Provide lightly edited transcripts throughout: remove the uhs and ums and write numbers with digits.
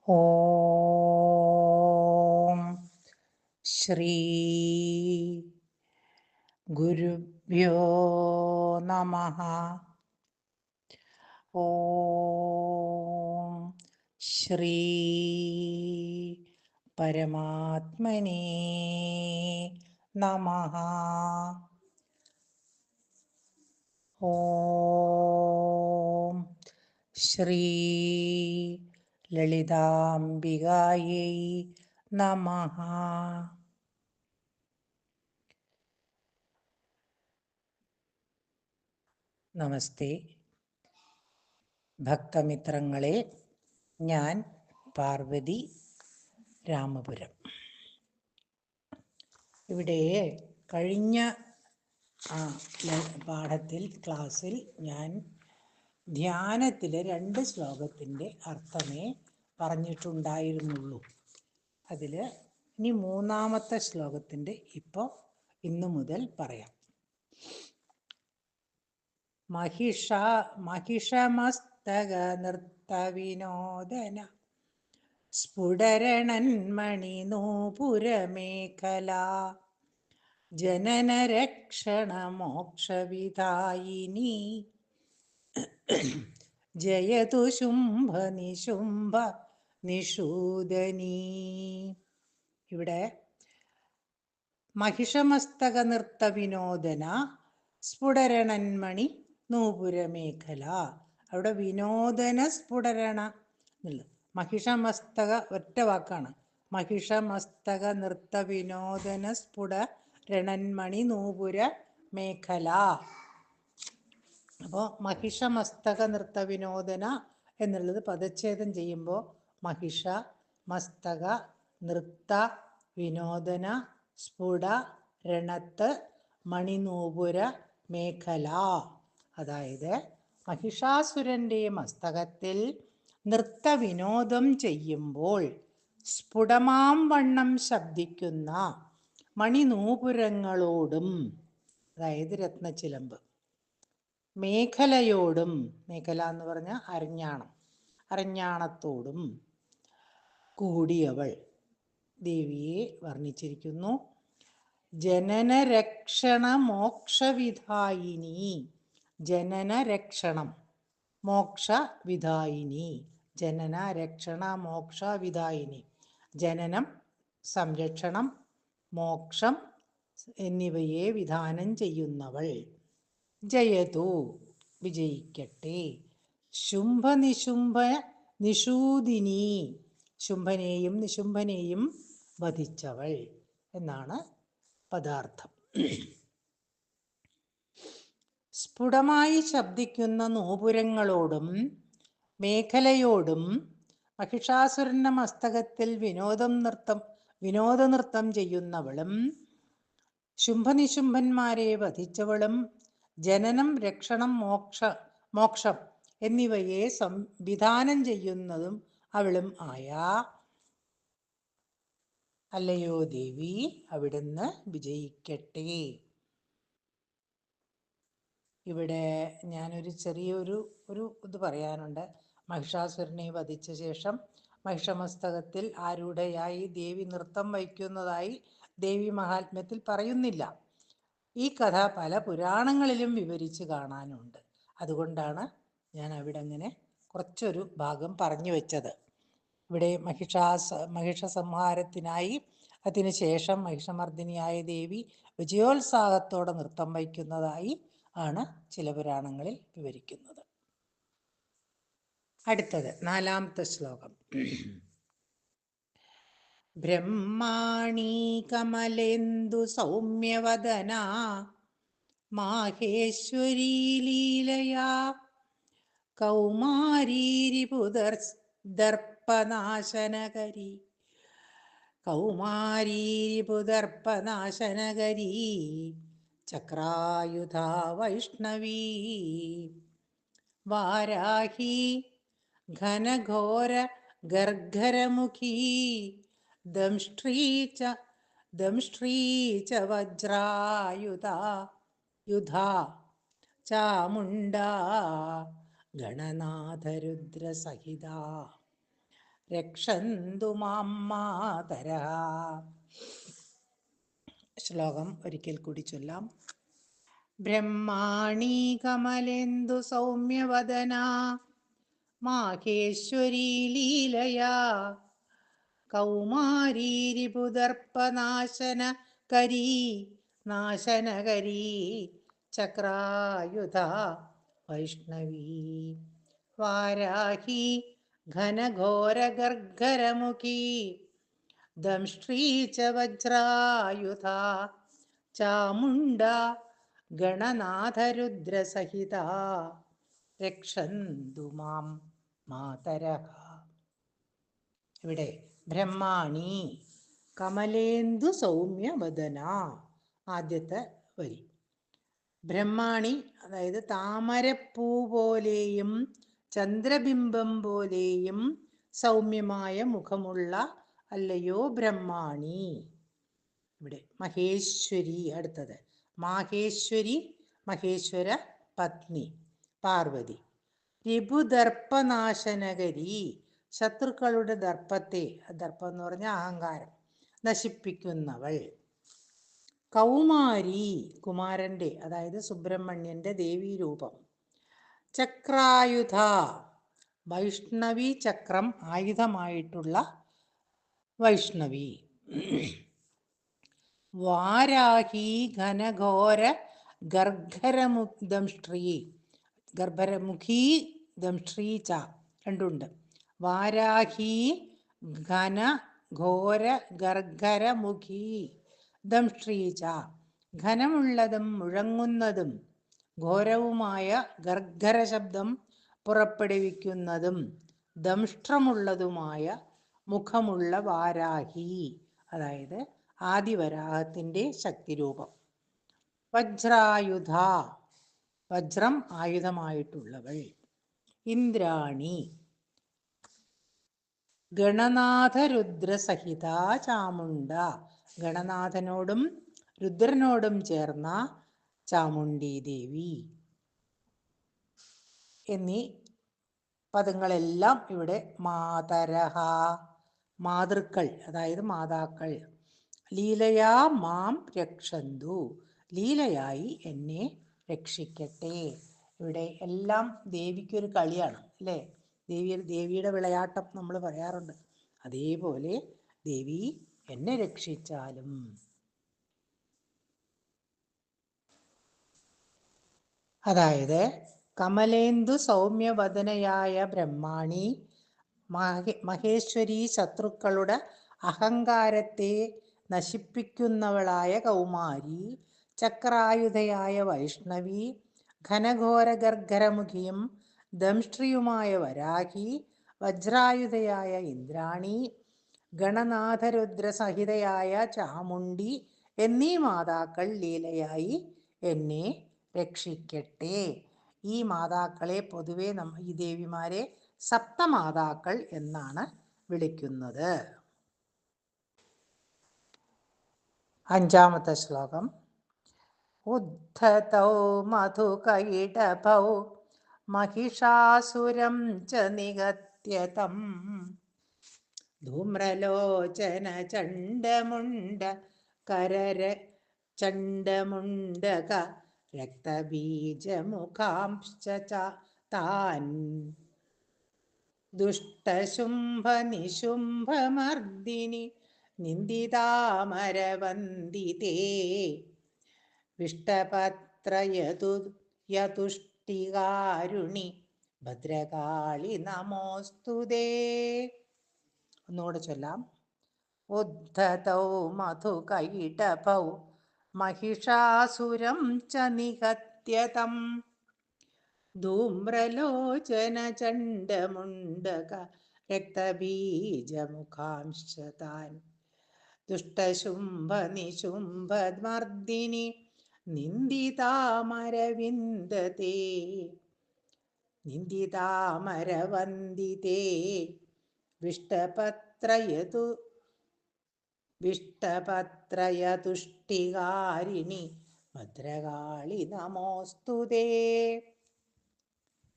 ഓം ശ്രീ ഗുരുഭ്യോ നമഃ. ഓം ശ്രീ പരമാത്മനേ നമഃ. ഓം ശ്രീ ലളിതാംബികായൈ നമഃ. നമസ്തേ ഭക്തമിത്രങ്ങളെ, ഞാൻ പാർവതി രാമപുരം. ഇവിടെ കഴിഞ്ഞ പാഠത്തിൽ ക്ലാസ്സിൽ ഞാൻ ധ്യാനത്തിലെ 2 ശ്ലോകത്തിൻ്റെ അർത്ഥമേ പറഞ്ഞിട്ടുണ്ടായിരുന്നുള്ളൂ. അതിൽ ഇനി 3-ാമത്തെ ശ്ലോകത്തിൻ്റെ ഇന്നു മുതൽ പറയാം. മഹിഷമസ്തക നൃത്തവിനോദന സ്ഫുടരണന്മണി നൂപുരമേഖല ജനനരക്ഷണ മോക്ഷവിധായിനി ജയതു ശുംഭ നിശുംഭ നിഷൂദനീ. ഇവിടെ മഹിഷമസ്തക നൃത്ത വിനോദന സ്ഫുടരണന്മണി നൂപുരമേഖല. അവിടെ വിനോദന സ്ഫുടരണ എന്നുള്ളത് മഹിഷമസ്തക ഒറ്റ വാക്കാണ്. മഹിഷമസ്തക നൃത്ത വിനോദന സ്ഫുടരണന്മണി നൂപുര മേഖല. അപ്പോൾ മഹിഷമസ്തക നൃത്ത വിനോദന എന്നുള്ളത് പദച്ഛേദം ചെയ്യുമ്പോൾ മഹിഷ മസ്തക നൃത്ത വിനോദന സ്ഫുട രണത്ത് മണിനൂപുര മേഖല. അതായത് മഹിഷാസുരൻ്റെ മസ്തകത്തിൽ നൃത്തവിനോദം ചെയ്യുമ്പോൾ സ്ഫുടമാം വണ്ണം ശബ്ദിക്കുന്ന മണിനൂപുരങ്ങളോടും, അതായത് രത്നച്ചിലമ്പ്, മേഖലയോടും, മേഖല എന്ന് പറഞ്ഞാൽ അരഞ്ഞാണത്തോടും കൂടിയവൾ ദേവിയെ വർണ്ണിച്ചിരിക്കുന്നു. ജനനരക്ഷണ മോക്ഷവിധായിനി. ജനനരക്ഷണം മോക്ഷവിധായിനി. ജനനരക്ഷണ മോക്ഷവിധായിനി. ജനനം, സംരക്ഷണം, മോക്ഷം എന്നിവയെ വിധാനം ചെയ്യുന്നവൾ. ജയതു വിജയിക്കട്ടെ. ശുംഭനിശുംഭ നിഷൂദിനി. ശുംഭനെയും നിശുംഭനെയും വധിച്ചവൾ എന്നാണ് പദാർത്ഥം. സ്ഫുടമായി ശബ്ദിക്കുന്ന നൂപുരങ്ങളോടും മേഖലയോടും മഹിഷാസുരന്റെ മസ്തകത്തിൽ വിനോദനൃത്തം ചെയ്യുന്നവളും ശുംഭനിശുംഭന്മാരെ വധിച്ചവളും ജനനം, രക്ഷണം, മോക്ഷം എന്നിവയെ സംവിധാനം ചെയ്യുന്നതും അവളും ആയ അല്ലയോ ദേവി, അവിടുന്ന് വിജയിക്കട്ടെ. ഇവിടെ ഞാനൊരു ചെറിയൊരു ഇത് പറയാനുണ്ട്. മഹിഷാസുരനെ വധിച്ച ശേഷം മഹിഷമസ്തകത്തിൽ ആരൂഢയായി ദേവി നൃത്തം വയ്ക്കുന്നതായി ദേവി മഹാത്മ്യത്തിൽ പറയുന്നില്ല. ഈ കഥ പല പുരാണങ്ങളിലും വിവരിച്ച് കാണാനുണ്ട്. അതുകൊണ്ടാണ് ഞാൻ അവിടെ അങ്ങനെ കുറച്ചൊരു ഭാഗം പറഞ്ഞു വെച്ചത്. ഇവിടെ മഹിഷ സംഹാരത്തിനായി അതിനുശേഷം മഹിഷമർദ്ദിനിയായ ദേവി വിജയോത്സാഹത്തോടെ നൃത്തം വയ്ക്കുന്നതായി ആണ് ചില പുരാണങ്ങളിൽ വിവരിക്കുന്നത്. അടുത്തത് 4-ാമത്തെ ശ്ലോകം. ബ്രഹ്മാണി കമലേന്ദു സൗമ്യവദന മാഹേശ്വരീ ലീലയാ കൗമാരീരിപുദർപ്പനാശനകരി. കൗമാരീരിപുദർപ്പനാശനകരി ചക്രായുധാ വൈഷ്ണവീ. വാരാഹി ഘനഘോര ഗർഗരമുഖീ ദംഷ്ട്രീ ച വജ്രായുധാ ചാമുണ്ഡാ ഗണനാഥരുദ്രസഹിതാ. രക്ഷന്തു മാം മാതരഃ. ശ്ലോകം ഒരിക്കൽ കൂടി ചൊല്ലാം. ബ്രഹ്മാണി കമലേന്ദു സൗമ്യവദനാ മാഹേശ്വരീ ലീലയാ കൗമാരീ രിപുദർപ്പനാശനകരീ നാശനകരീ ചക്രായുധാ വൈഷ്ണവീ വാരാഹി ഘനഘോരഗർഗരമുഖീ ദംഷ്ട്രീ ച വജ്രായുധാ ചാമുണ്ഡാ ഗണനാഥരുദ്രസഹിതാ രക്ഷന്തു മാം മാതരഃ. ഇവിടെ ബ്രഹ്മാണി കമലേന്ദു സൗമ്യവദന, ആദ്യത്തെ വരി. ബ്രഹ്മാണി അതായത് താമരപ്പൂ പോലെയും ചന്ദ്രബിംബം പോലെയും സൗമ്യമായ മുഖമുള്ള അല്ലയോ ബ്രഹ്മാണി. ഇവിടെ മഹേശ്വരി, അടുത്തത് മാഹേശ്വരി, മഹേശ്വര പത്നി പാർവതി. രിപുദർപ്പനാശനകരി, ശത്രുക്കളുടെ ദർപ്പത്തെ, ദർപ്പം എന്ന് പറഞ്ഞാൽ അഹങ്കാരം, നശിപ്പിക്കുന്നവൾ. കൗമാരി, കുമാരന്റെ അതായത് സുബ്രഹ്മണ്യന്റെ ദേവീരൂപം. ചക്രായുധ, വൈഷ്ണവി ചക്രം ആയുധമായിട്ടുള്ള വൈഷ്ണവി. വാരാഹി ഘനഘോര ഗർഗരമുഖി, ഗർഭരമുഖി ദംഷ്ട്രീ ച, രണ്ടുണ്ട്. വാരാഹി ഘന ഘോര ഗർഗരമുഖി ദംഷ്ട്രീ ച, ഘനമുള്ളതും മുഴങ്ങുന്നതും ഘോരവുമായ ഗർഗര ശബ്ദം പുറപ്പെടുവിക്കുന്നതും ദംഷ്ട്രമുള്ളതുമായ മുഖമുള്ള വാരാഹി, അതായത് ആദിവരാഹത്തിന്റെ ശക്തിരൂപം. വജ്രായുധ, വജ്രം ആയുധമായിട്ടുള്ളവൾ. ഇന്ദ്രാണി ഗണനാഥരുദ്രസഹിത ചാമുണ്ട, ഗണനാഥനോടും രുദ്രനോടും ചേർന്ന ചാമുണ്ഡി ദേവി എന്നീ പദങ്ങളെല്ലാം ഇവിടെ മാതരഹ, മാതൃക്കൾ അതായത് മാതാക്കൾ. ലീലയാ മാം രക്ഷന്തു, ലീലയായി എന്നെ രക്ഷിക്കട്ടെ. ഇവിടെ എല്ലാം ദേവിക്കൊരു കളിയാണ് അല്ലേ? ദേവിയുടെ വിളയാട്ടം നമ്മൾ പറയാറുണ്ട്. അതേപോലെ ദേവി എന്നെ രക്ഷിച്ചാലും. അതായത് കമലേന്ദു സൗമ്യവദനയായ ബ്രഹ്മാണി, മഹേശ്വരി ശത്രുക്കളുടെ അഹങ്കാരത്തെ നശിപ്പിക്കുന്നവളായ കൗമാരി, ചക്രായുധയായ വൈഷ്ണവി, ഘനഘോര ഗർഗരമുഖിയും ദംഷ്ട്രിയുമായ വരാഹി, വജ്രായുധയായ ഇന്ദ്രാണി, ഗണനാഥരുദ്രസഹിതയായ ചാമുണ്ഡി എന്നീ മാതാക്കൾ ലീലയായി എന്നെ രക്ഷിക്കട്ടെ. ഈ മാതാക്കളെ പൊതുവെ ഈ ദേവിമാരെ സപ്തമാതാക്കൾ എന്നാണ് വിളിക്കുന്നത്. അഞ്ചാമത്തെ ശ്ലോകം. ഉദ്ധതൗ മധുകൈടഭൗ മഹിഷാസുരം ച നിഹത്യതം ധൂമ്രലോചന ചണ്ഡമുണ്ഡ കരര ചണ്ഡമുണ്ഡക രക്തബീജമുഖാംശ്ച താൻ ദുഷ്ടശുംഭനിശുംഭമർദിനി നിന്ദിതാമരവന്ദിതേ വിഷ്ടപത്രയതുഷ്ടികാരുണി ഭദ്രകാളി നമോസ്തുതേ. ഒന്നുകൂടെ ചൊല്ലാം. ഉദ്ധതൗ മധുകൈടഭൗ മഹിഷാസുരം ച നിഹത്യതം ധൂമ്രലോചന ചണ്ഡമുണ്ഡക രക്തബീജമുഖാംശ്ച താൻ ദുഷ്ടശുംഭനിശുംഭമർദിനി നിന്ദിതാമരവന്ദിതേ വിഷ്ടപത്രയതുഷ്ടികാരിണി ഭദ്രകാളി നമോസ്തുതേ.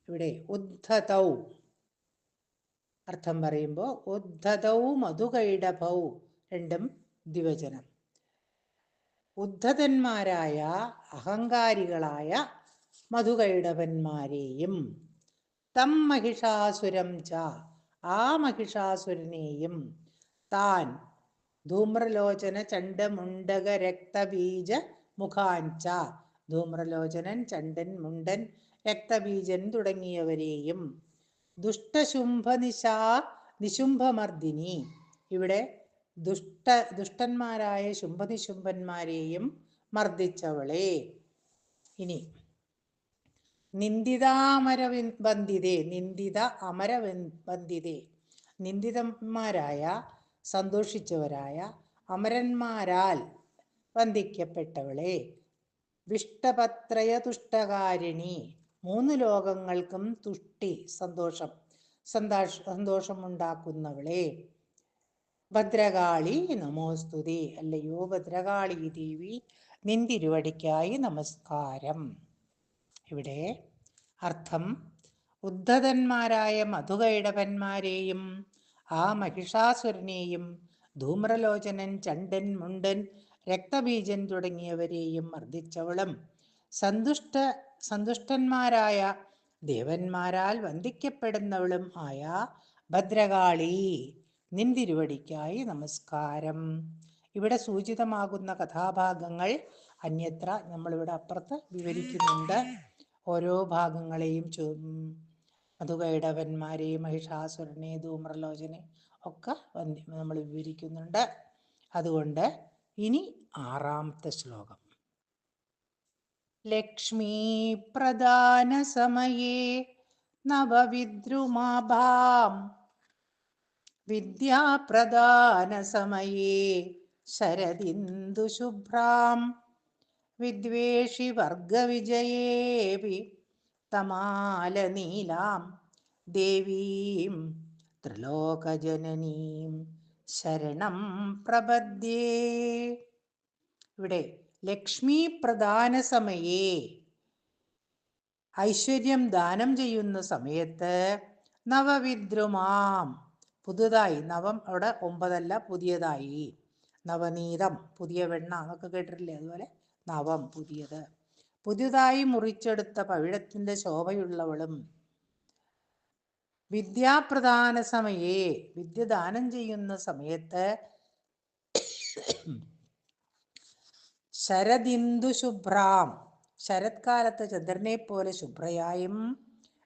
ഇവിടെ ഉദ്ധതൗ അർത്ഥം പറയുമ്പോൾ ഉദ്ധതൗ മധുകൈടഭൗ രണ്ടും ദ്വിവചനം. ഉദ്ധതന്മാരായ അഹങ്കാരികളായ മധുകൈടവന്മാരെയും തം മഹിഷാസുരം ച ആ മഹിഷാസുരനെയും താൻ ധൂമ്രലോചന ചണ്ഡമുണ്ടക രക്തബീജ മുഖാഞ്ച ധൂമ്രലോചനൻ, ചണ്ഡൻ, മുണ്ടൻ, രക്തബീജൻ തുടങ്ങിയവരെയും നിശുംഭമർദിനി ഇവിടെ ദുഷ്ടന്മാരായ ശുംഭനിശുംഭന്മാരെയും മർദ്ദിച്ചവളെ. ഇനി നിന്ദിത അമരബന്ധിതേ നിന്ദിതന്മാരായ സന്തോഷിച്ചവരായ അമരന്മാരാൽ വന്ദിക്കപ്പെട്ടവളെ. വിഷ്ടപത്രയ തുഷ്ടകാരിണി മൂന്ന് ലോകങ്ങൾക്കും തുഷ്ടി സന്തോഷമുണ്ടാക്കുന്നവളെ. ഭദ്രകാളി നമോസ്തുതി അല്ലയോ ഭദ്രകാളി ദേവി നിന്തിരുവടിക്കായി നമസ്കാരം. ഇവിടെ അർത്ഥം ഉദ്ധതന്മാരായ മധുകൈടവന്മാരെയും ആ മഹിഷാസുരനെയും ധൂമ്രലോചനൻ, ചണ്ഡൻ, മുണ്ടൻ, രക്തബീജൻ തുടങ്ങിയവരെയും മർദ്ദിച്ചവളും സന്തുഷ്ടന്മാരായ ദേവന്മാരാൽ വന്ദിക്കപ്പെടുന്നവളും ആയ ഭദ്രകാളി നിന്തിരുവടിക്കായി നമസ്കാരം. ഇവിടെ സൂചിതമാകുന്ന കഥാഭാഗങ്ങൾ അന്യത്ര നമ്മളിവിടെ അപ്പുറത്ത് വിവരിക്കുന്നുണ്ട്. ഓരോ ഭാഗങ്ങളെയും മധുകൈടവന്മാരെയും മഹിഷാസുരനെ, ധൂമ്രലോചനെ ഒക്കെ നമ്മൾ വിവരിക്കുന്നുണ്ട്. അതുകൊണ്ട് ഇനി 6ാമത്തെ ശ്ലോകം. ലക്ഷ്മീ പ്രദാന സമയേ നവവിദ്രുമാഭാം വിദ്യാപ്രദാന സമയേ ശരദിന്ദുശുഭ്രാം വിദ്വേഷി വർഗവിജയേപി തമാലനീലാം ദേവീം ത്രിലോകജനനീം ശരണം പ്രപദ്യേ. ഇവിടെ ലക്ഷ്മി പ്രദാന സമയേ ഐശ്വര്യം ദാനം ചെയ്യുന്ന സമയത്ത് നവവിദ്രുമാം പുതുതായി, നവം അവിടെ 9 പുതിയതായി, നവനീതം പുതിയ വെണ്ണ എന്നൊക്കെ കേട്ടിട്ടില്ലേ, അതുപോലെ നവം പുതിയത്, പുതിയതായി മുറിച്ചെടുത്ത പവിഴത്തിന്റെ ശോഭയുള്ളവളും വിദ്യാപ്രദാന സമയേ വിദ്യ ദാനം ചെയ്യുന്ന സമയത്ത് ശരദിന്ദു ശുഭ്രാം ശരത്കാലത്ത് ചന്ദ്രനെ പോലെ ശുഭ്രയായും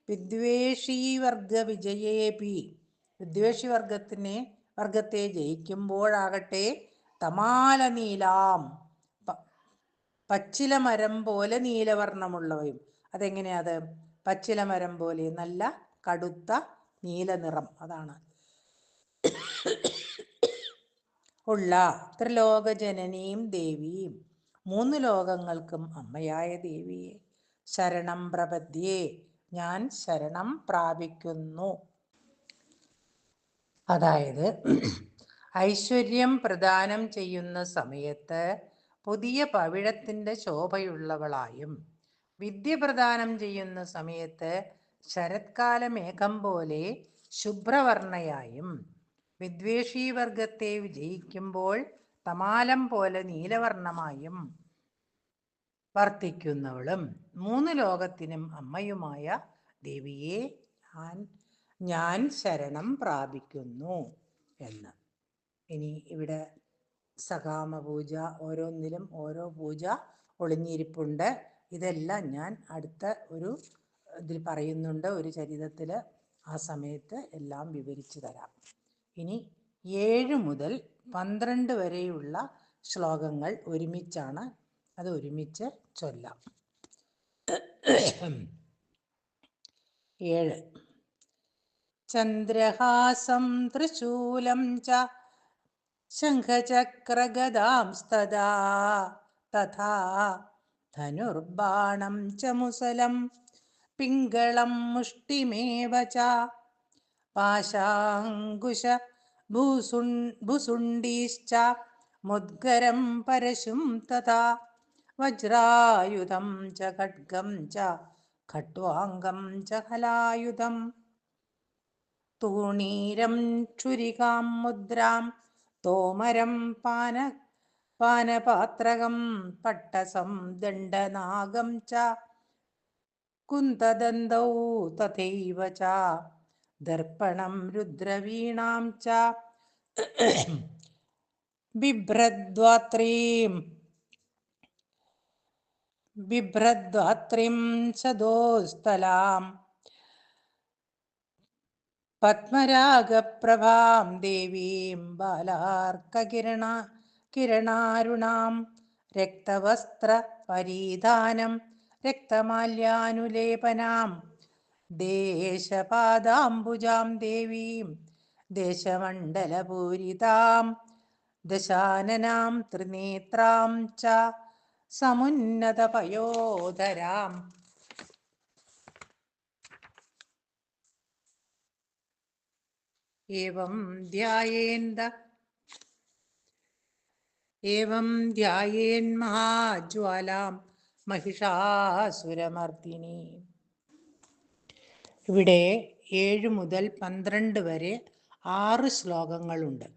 വിദ്വേഷീവർഗ വിജയേപി വിദ്വേഷി വർഗത്തെ ജയിക്കുമ്പോഴാകട്ടെ തമാല നീലാം പച്ചിലമരം പോലെ നീലവർണ്ണമുള്ളവയും. അതെങ്ങനെയാത്? പച്ചിലമരം പോലെ നല്ല കടുത്ത നീല നിറം അതാണ് ഉള്ള ത്രിലോകജനനീം ദേവീം 3 ലോകങ്ങൾക്കും അമ്മയായ ദേവിയെ ശരണം പ്രപദ്യേ ഞാൻ ശരണം പ്രാപിക്കുന്നു. അതായത് ഐശ്വര്യം പ്രദാനം ചെയ്യുന്ന സമയത്ത് പുതിയ പവിഴത്തിന്റെ ശോഭയുള്ളവളായും വിദ്യ പ്രദാനം ചെയ്യുന്ന സമയത്ത് ശരത്കാല മേഘം പോലെ ശുഭ്രവർണ്ണയായും വിദ്വേഷീവർഗത്തെ വിജയിക്കുമ്പോൾ തമാലം പോലെ നീലവർണ്ണമായും വർത്തിക്കുന്നവളും 3 ലോകത്തിനും അമ്മയുമായ ദേവിയെ ഞാൻ ശരണം പ്രാപിക്കുന്നു എന്ന്. ഇനി ഇവിടെ സകാമ പൂജ, ഓരോന്നിലും ഓരോ പൂജ ഒളിഞ്ഞിരിപ്പുണ്ട്. ഇതെല്ലാം ഞാൻ അടുത്ത ഒരു ഇതിൽ പറയുന്നുണ്ട്, ഒരു ചരിതത്തിൽ. ആ സമയത്ത് എല്ലാം വിവരിച്ചു തരാം. ഇനി 7 മുതൽ 12 വരെയുള്ള ശ്ലോകങ്ങൾ ഒരുമിച്ചാണ്, അത് ഒരുമിച്ച് ചൊല്ലാം. 7 ചന്ദ്രഹാസം ത്രിശൂലം ച ശംഖചക്രഗദാംസ്തദാ തഥാ ധനുർബാണം ച മുസലം പിംഗളം മുഷ്ടിമേവ ച പാശാങ്കുശ ഭുസുണ്ഡീശ്ച മുദ്ഗരം പരശും തഥാ വജ്രായുധം ച ഖഡ്ഗം ച ഖട്വാംഗം ച ഹലായുധം. തൂണീരം ക്ഷുരികാം മുദ്രാം തോമരം പാനപാത്രകം പട്ടസം ദണ്ഡനാഗം ച കുന്തദന്തൗ തഥൈവ ച ദർപ്പണം രുദ്രവീണാം ച ബിഭ്രദ്വാത്രീം സദോസ്ഥലാം പത്മരാഗപ്രഭാം ദേവീം കിരണാരുണാം രക്തവസ്ത്രപരീധാനം രക്തമാല്യാനുലേപനാം ദേശപാദാംബുജാം ദേവീം ദേശമണ്ഡലപൂരിതാം ദശാനനാം ത്രിനേത്രാം ച സമുന്നതപയോധരാം ഏവം ധ്യായേന്മഹാജ്വാലാം മഹിഷാസുരമർദിനി. ഇവിടെ 7 മുതൽ 12 വരെ 6 ശ്ലോകങ്ങളുണ്ട്.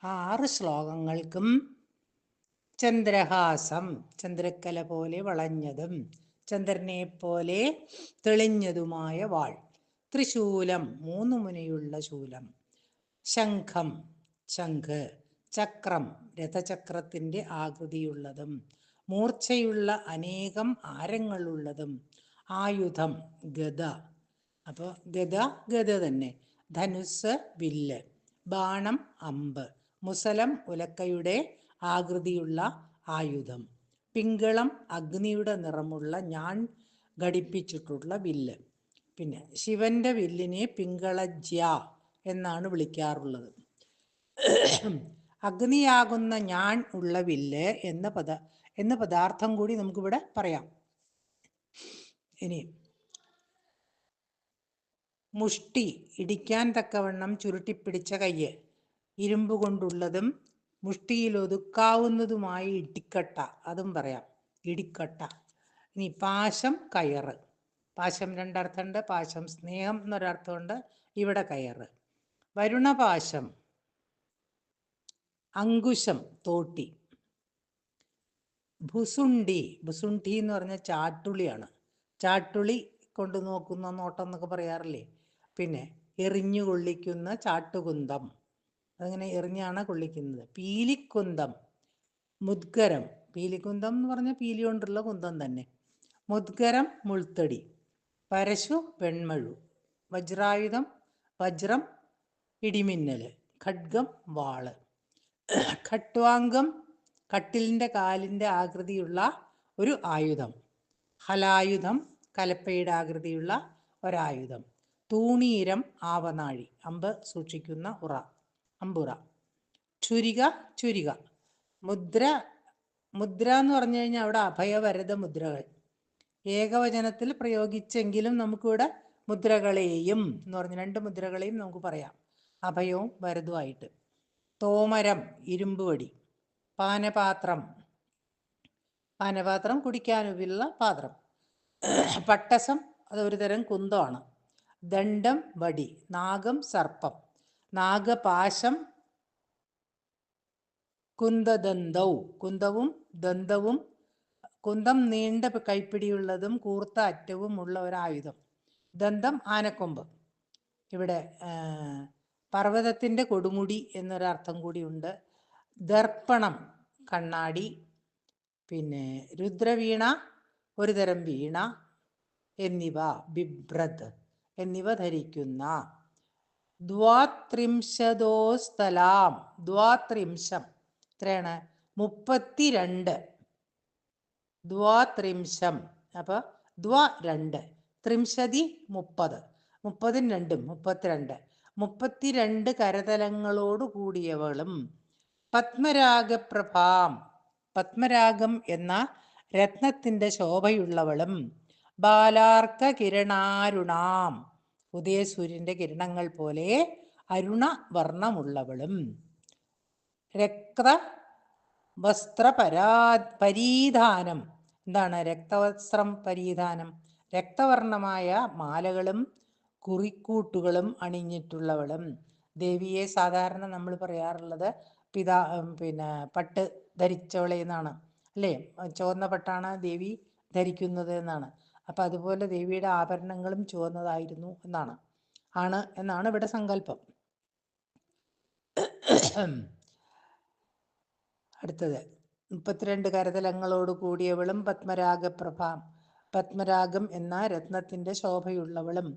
ആ 6 ശ്ലോകങ്ങൾക്കും ചന്ദ്രഹാസം, ചന്ദ്രക്കല പോലെ വളഞ്ഞതും ചന്ദ്രനെ പോലെ തെളിഞ്ഞതുമായ വാൾ, ത്രിശൂലം 3 മുനയുള്ള ശൂലം, ശംഖം ശംഖ്, ചക്രം രഥചക്രത്തിന്റെ ആകൃതിയുള്ളതും മൂർച്ചയുള്ള അനേകം ആരങ്ങളുള്ളതും, ആയുധം ഗദ, അപ്പോൾ ഗദ തന്നെ, ധനുസ് വില്ല്, ബാണം അമ്പ്, മുസലം ഉലക്കയുടെ ആകൃതിയുള്ള ആയുധം, പിങ്കളം അഗ്നിയുടെ നിറമുള്ള ഞാൻ ഘടിപ്പിച്ചിട്ടുള്ള വില്ല്. പിന്നെ ശിവന്റെ വില്ലിനെ പിങ്കളജ്യ എന്നാണ് വിളിക്കാറുള്ളത്. അഗ്നിയാകുന്ന ഞാൻ ഉള്ള വില്ല് എന്ന പദാർത്ഥം കൂടി നമുക്കിവിടെ പറയാം. ഇനി മുഷ്ടി, ഇടിക്കാൻ തക്കവണ്ണം ചുരുട്ടിപ്പിടിച്ച കയ്യ്, ഇരുമ്പ് കൊണ്ടുള്ളതും മുഷ്ടിയിൽ ഒതുക്കാവുന്നതുമായ ഇടിക്കട്ട, അതും പറയാം, ഇടിക്കട്ട. ഇനി പാശം, കയറ്. പാശം 2 അർത്ഥമുണ്ട്. പാശം സ്നേഹം എന്നൊരർത്ഥമുണ്ട്. ഇവിടെ കയറ്. വരുണപാശം, അങ്കുശം തോട്ടി. ഭുസുണ്ടി എന്ന് പറഞ്ഞ ചാട്ടുളിയാണ്. ചാട്ടുളി കൊണ്ട് നോക്കുന്ന നോട്ടം എന്നൊക്കെ പറയാറില്ലേ. പിന്നെ എറിഞ്ഞു കൊള്ളിക്കുന്ന ചാട്ടുകുന്തം, അതങ്ങനെ എറിഞ്ഞാണ് കൊള്ളിക്കുന്നത്. പീലിക്കുന്തം, മുദ്ഗരം, പീലിക്കുന്തം എന്ന് പറഞ്ഞാൽ പീലി കൊണ്ടുള്ള കുന്തം തന്നെ. മുദ്ഗരം മുൾത്തടി, പരശു വെൺമഴു, വജ്രായുധം വജ്രം ഇടിമിന്നല്, ഖഡ്ഗം വാള്, ഖട്വാംഗം കട്ടിലിന്റെ കാലിന്റെ ആകൃതിയുള്ള ഒരു ആയുധം, ഹലായുധം കലപ്പയുടെ ആകൃതിയുള്ള ഒരായുധം, തൂണീരം ആവനാഴി, അമ്പ് സൂക്ഷിക്കുന്ന അമ്പുറ, ചുരിക. മുദ്ര എന്ന് പറഞ്ഞു കഴിഞ്ഞാൽ അവിടെ അഭയവരദ മുദ്രകൾ ഏകവചനത്തിൽ പ്രയോഗിച്ചെങ്കിലും നമുക്കിവിടെ മുദ്രകളെയും എന്ന് പറഞ്ഞ് 2 മുദ്രകളെയും നമുക്ക് പറയാം, അഭയവും വരതുമായിട്ട്. തോമരം ഇരുമ്പ് വടി, പാനപാത്രം കുടിക്കാനുള്ള പാത്രം, പട്ടസം അതൊരു തരം കുന്തമാണ്, ദണ്ഡം വടി, നാഗം സർപ്പം, നാഗപാശം കുന്തദന്തൗ, കുന്തവും ദന്തവും, കുന്തം നീണ്ട കൈപ്പിടിയുള്ളതും കൂർത്ത അറ്റവും ഉള്ള ഒരായുധം, ദന്തം ആനക്കൊമ്പ്. ഇവിടെ പർവ്വതത്തിന്റെ കൊടുമുടി എന്നൊരർത്ഥം കൂടിയുണ്ട്. ദർപ്പണം കണ്ണാടി, പിന്നെ രുദ്രവീണ ഒരു തരം വീണ എന്നിവ, ബിഭ്രത് എന്നിവ ധരിക്കുന്ന. ദ്വാത്രിംശതോസ്ഥലാം, ദ്വാത്രിംശം എത്രയാണ്? 32. ദ്വാത്രിംശം, അപ്പൊ ദ്വ 2, ത്രിംശതി 30, 30 32, 32 കരതലങ്ങളോട് കൂടിയവളും, പത്മരാഗപ്രഭാം, പത്മരാഗം എന്ന രത്നത്തിന്റെ ശോഭയുള്ളവളും, ബാലാർക്ക കിരണാരുണാം, ഉദയസൂര്യന്റെ കിരണങ്ങൾ പോലെ അരുണവർണ്ണമുള്ളവളും, രക്തവസ്ത്ര പരീധാനം, എന്താണ് രക്തവസ്ത്രം പരിധാനം? രക്തവർണമായ മാലകളും കുറിക്കൂട്ടുകളും അണിഞ്ഞിട്ടുള്ളവളും. ദേവിയെ സാധാരണ നമ്മൾ പറയാറുള്ളത് പിന്നെ പട്ട് ധരിച്ചവളെ എന്നാണ്, അല്ലേ? ചുവന്ന പട്ടാണ് ദേവി ധരിക്കുന്നത് എന്നാണ്. അപ്പം അതുപോലെ ദേവിയുടെ ആഭരണങ്ങളും ചുവന്നതായിരുന്നു എന്നാണ് ഇവിടെ സങ്കല്പം. അടുത്തത് 32 കരതലങ്ങളോട് കൂടിയവളും പത്മരാഗം എന്ന രത്നത്തിന്റെ ശോഭയുള്ളവളും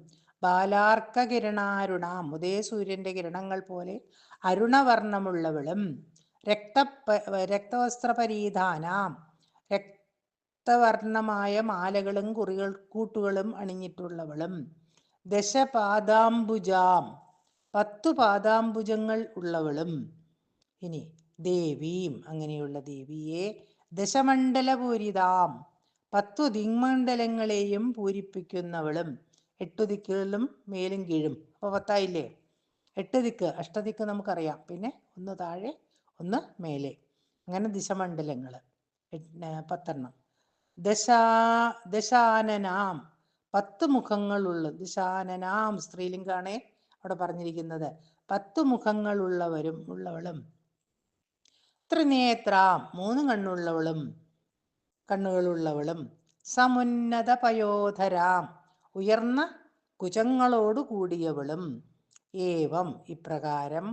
ബാലാർക്ക കിരണാരുണാം, ഉദയസൂര്യന്റെ കിരണങ്ങൾ പോലെ അരുണവർണ്ണമുള്ളവളും രക്തവസ്ത്രപരീധാനാം, രക്തവർണ്ണമായ മാലകളും കൂട്ടുകളും അണിഞ്ഞിട്ടുള്ളവളും ദശപാദാംബുജാം, 10 പാദാംബുജങ്ങൾ ഉള്ളവളും. ഇനി ദേവീം, അങ്ങനെയുള്ള ദേവിയെ ദശമണ്ഡലപൂരിതാം, 10 ദിങ്മണ്ഡലങ്ങളെയും പൂരിപ്പിക്കുന്നവളും. 8 ദിക്കുകളിലും മേലും കീഴും, അപ്പോൾ 10 ആയില്ലേ? 8 ദിക്ക്, അഷ്ടദിക്ക് നമുക്കറിയാം, പിന്നെ ഒന്ന് താഴെ ഒന്ന് മേലെ, അങ്ങനെ ദിശമണ്ഡലങ്ങൾ 10. ദശാനനാം, 10 മുഖങ്ങളുള്ള, ദശാനനാം സ്ത്രീലിംഗാണേ അവിടെ പറഞ്ഞിരിക്കുന്നത്. 10 ഉള്ളവളും. ത്രിനേത്രാം, 3 കണ്ണുകളുള്ളവളും. സമുന്നത പയോധരാം, ഉയർന്ന കുജങ്ങളോട് കൂടിയവളും. ഏവം, ഇപ്രകാരം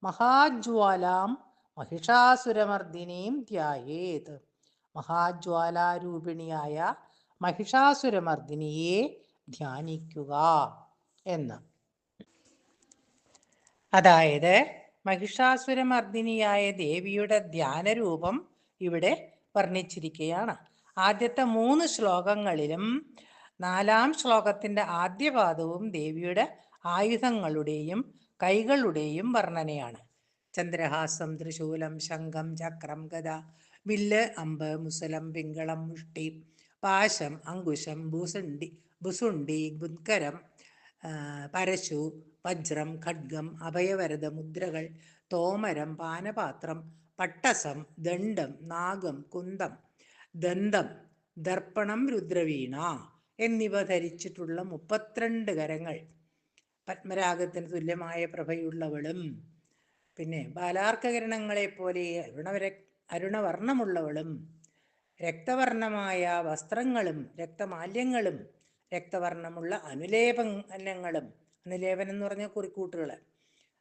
മഹാജ്വാലാം മഹിഷാസുരമർദിനീം ധ്യായേത്, മഹാജ്വാലാരൂപിണിയായ മഹിഷാസുരമർദിനിയെ ധ്യാനിക്കുക എന്ന്. അതായത് മഹിഷാസുരമർദിനിയായ ദേവിയുടെ ധ്യാനരൂപം ഇവിടെ വർണ്ണിച്ചിരിക്കുകയാണ്. ആദ്യത്തെ 3 ശ്ലോകങ്ങളിലും 4-ാം ശ്ലോകത്തിന്റെ ആദ്യ പാദവും ദേവിയുടെ ആയുധങ്ങളുടെയും കൈകളുടെയും വർണ്ണനയാണ്. ചന്ദ്രഹാസം, ത്രിശൂലം, ശംഖം, ചക്രം, ഗദ, വില്ല്, അമ്പ്, മുസലം, പിങ്കളം, മുഷ്ടി, പാശം, അങ്കുശം, ഭുസുണ്ടി, ബുദ്കരം, പരശു, വജ്രം, ഖഡ്ഗം, അഭയവരദ മുദ്രകൾ, തോമരം, പാനപാത്രം, പട്ടസം, ദണ്ഡം, നാഗം, കുന്തം, ദന്തം, ദർപ്പണം, രുദ്രവീണ എന്നിവ ധരിച്ചിട്ടുള്ള 32 കരങ്ങൾ, പത്മരാഗത്തിന് തുല്യമായ പ്രഭയുള്ളവളും, പിന്നെ ബാലാർക്കകിരണങ്ങളെ പോലെ അരുണവർണ്ണമുള്ളവളും, രക്തവർണ്ണമായ വസ്ത്രങ്ങളും രക്തമാല്യങ്ങളും രക്തവർണ്ണമുള്ള അനുലേപനങ്ങളും, അനുലേപനം എന്ന് പറഞ്ഞ കുറിക്കൂട്ടുകൾ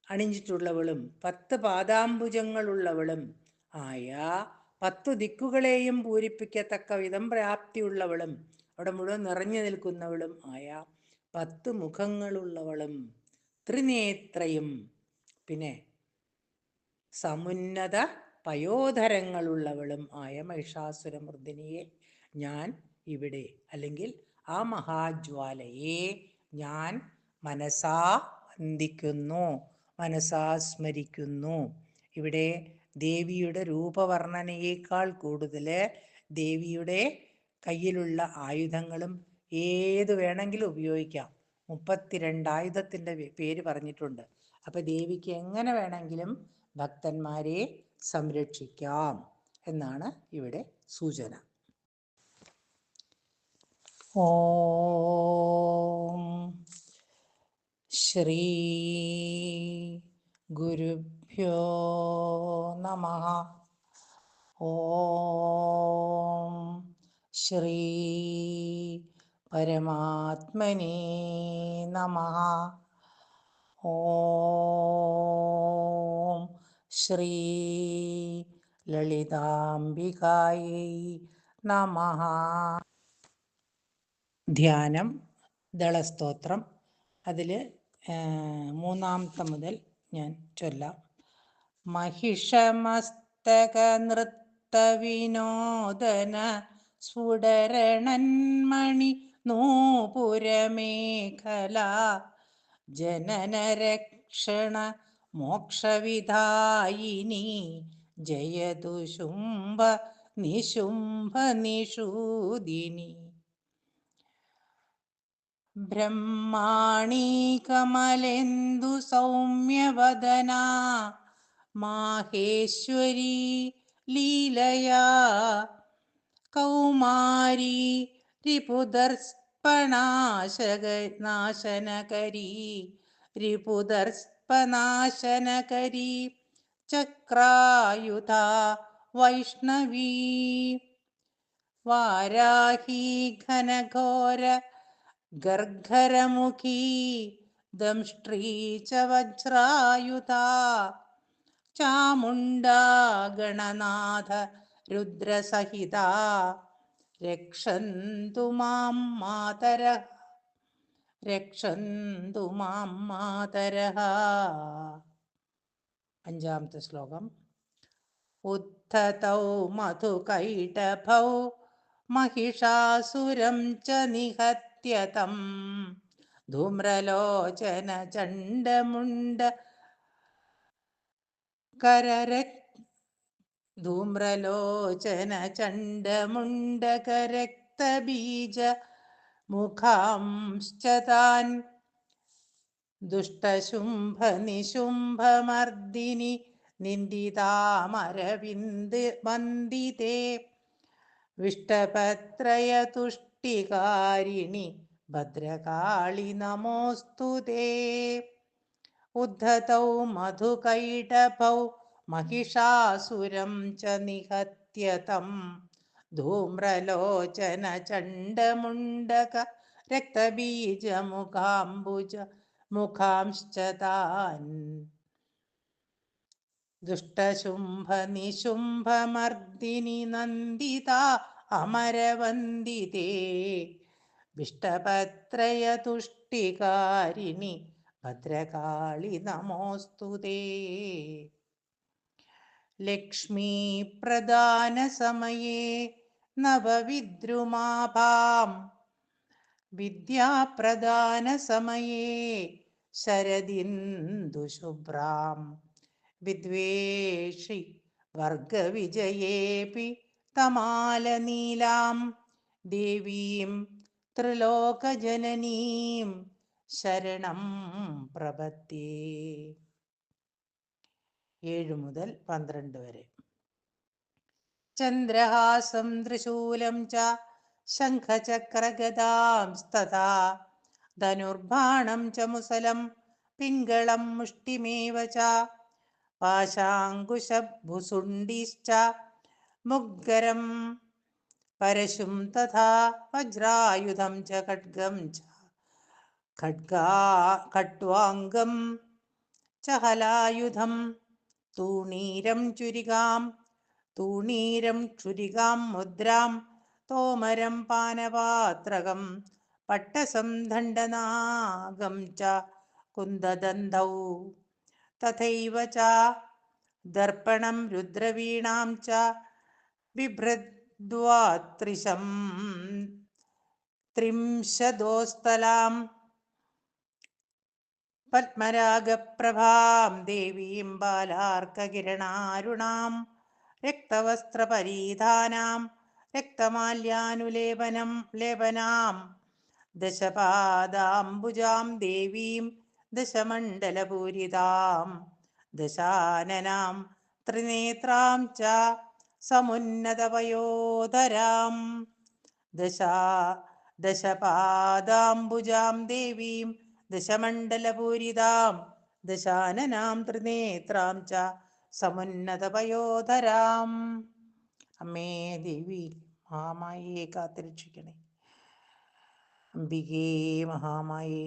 അണിഞ്ഞിട്ടുള്ളവളും 10 പാദാംബുജങ്ങളുള്ളവളും ആയ, 10 ദിക്കുകളെയും പൂരിപ്പിക്കത്തക്ക വിധം പ്രാപ്തിയുള്ളവളും, അവിടെ മുഴുവൻ നിറഞ്ഞു നിൽക്കുന്നവളും ആയ 10 മുഖങ്ങളുള്ളവളും, ത്രിനേത്രയും, പിന്നെ സമുന്നത പയോധരങ്ങളുള്ളവളും ആയ മഹിഷാസുരമർദിനിയെ ഞാൻ ഇവിടെ, അല്ലെങ്കിൽ ആ മഹാജ്വാലയെ ഞാൻ മനസാ വന്ദിക്കുന്നു, മനസാ സ്മരിക്കുന്നു. ഇവിടെ ദേവിയുടെ രൂപവർണ്ണനയേക്കാൾ കൂടുതൽ ദേവിയുടെ കയ്യിലുള്ള ആയുധങ്ങളും ഏത് വേണമെങ്കിലും ഉപയോഗിക്കാം. 32 ആയുധത്തിൻ്റെ പേര് പറഞ്ഞിട്ടുണ്ട്. അപ്പം ദേവിക്ക് എങ്ങനെ വേണമെങ്കിലും ഭക്തന്മാരെ സംരക്ഷിക്കാം എന്നാണ് ഇവിടെ സൂചന. ഓം ശ്രീ ഗുരുഭ്യോ നമഃ. ഓം ശ്രീ പരമാത്മനേ നമഃ. ഓം ശ്രീ ലളിതാംബികായൈ നമഃ. ധ്യാനം ദളസ്തോത്രം, അതിൽ 3-ാമത്തെ മുതൽ ഞാൻ ചൊല്ലാം. മഹിഷമസ്തക നൃത്ത വിനോദന സ്ഫുടരണന്മണി നൂപുരമേഖല ജനനരക്ഷണ മോക്ഷവിധായിനി ജയതു ശുംഭ നിശുംഭ നിഷൂദിനി. ബ്രഹ്മാണീ കമലേന്ദു സൗമ്യവദനാ മാഹേശ്വരീ ലീലയാ കൗമാരീ നാശനകരീ രിപുദർപ്പനാശനകരീ ചക്രായുധ വൈഷ്ണവീ വാരാഹി ഘനഘോര ഗർഗരമുഖീ ദംഷ്ട്രീ ച വജ്രായുധ ചാമുണ്ഡാ ഗണനാഥ രുദ്രസഹിത രക്ഷന്തു മാം മാതരഃ രക്ഷന്തു മാം മാതരഃ. അഞ്ചാമത്തെ ശ്ലോകം. ഉദ്ധതൗ മധുകൈടഭൗ महिषासुरं च निहत्यतं धूम्रलोचन चण्डमुण्ड धूम्रलोचनचण्डमुण्डकरक्तबीज मुखांश्च तान् दुष्टशुम्भनिशुम्भमर्दिनि निन्दितामरविन्दवन्दिते विष्टपत्रयतुष्टिकारिणि भद्रकाळि नमोऽस्तु ते. उद्धतौ मधुकैटभौ महिषासुरं च निहत्यतं धूम्रलोचनचण्डमुण्डक रक्तबीजमुखाम्बुज मुखांश्च तान् दुष्टशुम्भनिशुम्भमर्दिनि नन्दिता अमरवन्दिते विष्टपत्रयतुष्टिकारिणि भद्रकाळि नमोऽस्तु ते. लक्ष्मीप्रदानसमये नवविद्रुमाभां विद्याप्रदानसमये शरदिन्दुशुभ्रां विद्वेषि वर्गविजयेऽपि तमालनीलां देवीं त्रिलोकजननीं ശരണം പ്രപദ്യേ. 7 മുതൽ 12 വരെ. ചന്ദ്രഹാസം ത്രിശൂലം ച ശംഖചക്രഗദാംസ്തഥാ ധനുർബാണം ച മുസലം പിംഗളം മുഷ്ടിമേവ ച പാശാങ്കുശഭുസുണ്ഡിശ്ച മുഗ്ഗരം പരശും തഥാ വജ്രായുധം ച ഖഡ്ഗം ച ഖഡ്വാംഗം ച ഹലായുധം തൂണീരം ക്ഷുരികാം മുദ്രാം തോമരം പാനപാത്രകം പട്ടസം ദണ്ഡനാഗം ച കുന്ദദന്തൗ തഥൈവ ച ദർപ്പണം രുദ്രവീണാം ച ബിഭ്രദ്വാത്രിശം ത്രിംശദോസ്തലാം പത്മരാഗപ്രഭാം ദേവീം ബാലാർക്കകിരണാരുണാം രക്തവസ്ത്രപരീധാനാം രക്തമാല്യാനുലേപനാം ദശപാദാംബുജാം ദേവീം ദശമണ്ഡലപൂരിതാം ദശാനനാം ത്രിനേത്രാം ച സമുന്നതവയോധരാം ദശപാദാംബുജാം ദേവീം ദശമണ്ഡലപൂരിതാം ദശാനനാം ത്രിനേത്രാം ച സമുന്നതവയോധരാം. അമ്മേ ദേവി മഹാമായേ കാത്തിരക്ഷിക്കണേ. അംബികേ മഹാമായേ.